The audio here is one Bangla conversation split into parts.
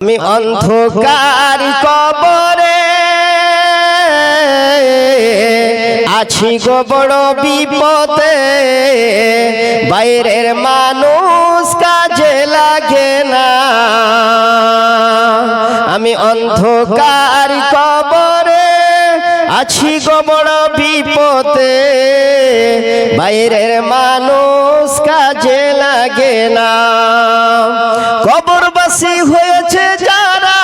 আমি অন্ধকার কবরে আছি গো বড় বিপদে, বাইরের মানুষ কাজে লাগে না। আমি অন্ধকার কবরে আছি গো বড় বিপদে, বাইরের মানুষ কাজে লাগে না। কবরবাসী হয়েছে যারা,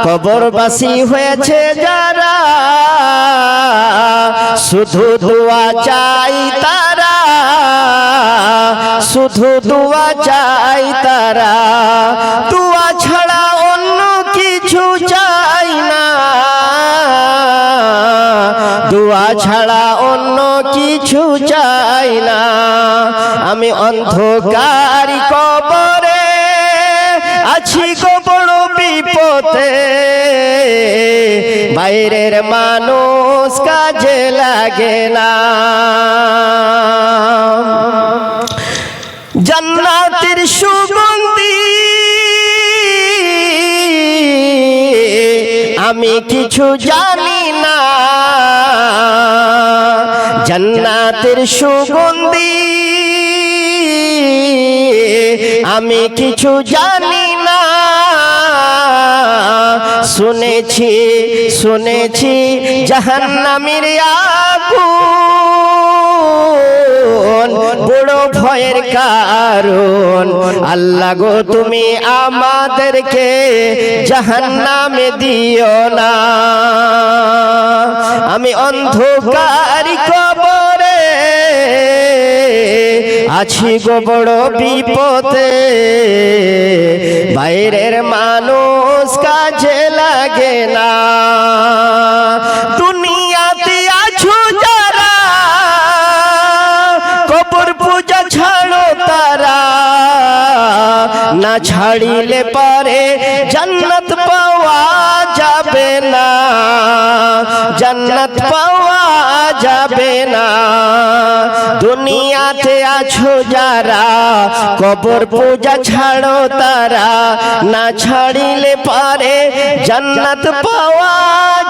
কবরবাসী হয়েছে যারা, শুধু দোয়া চাই তারা, শুধু দোয়া চাই তারা, দোয়া ছাড়া অন্য কিছু চাই না, দোয়া ছাড়া অন্য কিছু চাই না। আমি অন্ধকার কবরে আছি গো বড় বিপদে, বাইরের মানুষ কাজে লাগে না। জান্নাতের সুগন্ধি আমি কিছু জানি না, জান্নাতের সুগন্ধি আমি কিছু জানি না। শুনেছি শুনেছি জাহান্নামের আগুন বড় ভয়ের কারণ। আল্লাহ গো তুমি আমাদেরকে জাহান্নামে দিও না। আমি অন্ধকার কবরে আছি গো বড় বিপদে, বাইরের মানুষ কাজে লাগে না। দুনিয়াতে আছো যারা, কবর পূজা ছাড়ো তারা, না ছাড়িলে পারে জান্নাত পাওয়া যাবে না, জান্নাত পাওয়া যাবে না। দুনিয়াতে আছো যারা, কবর পূজা ছাড়ো তারা, না ছাড়িলে পারে জান্নাত পাওয়া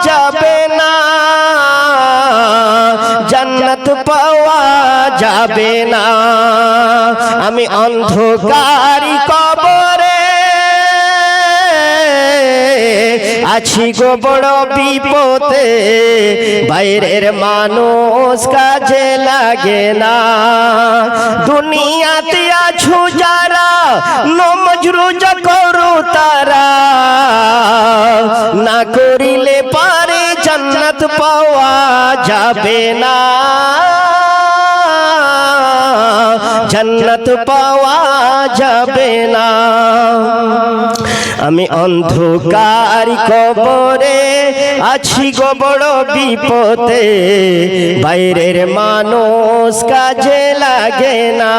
যাবে না, জান্নাত পাওয়া যাবে না। আমি অন্ধকার কবরে আছি গো বড় বিপদে, বাইরের মানুষ কাজে লাগে না। দুনিয়াতে আছো যারা, নামাজ রোজা করো তারা, না করিলে পারে জান্নাত পাওয়া যাবে না, জান্নাত পাওয়া যাবে না। আমি অন্ধকার কবরে আছি গো বড় বিপদে, বাইরের মানুষ কাজে লাগে না।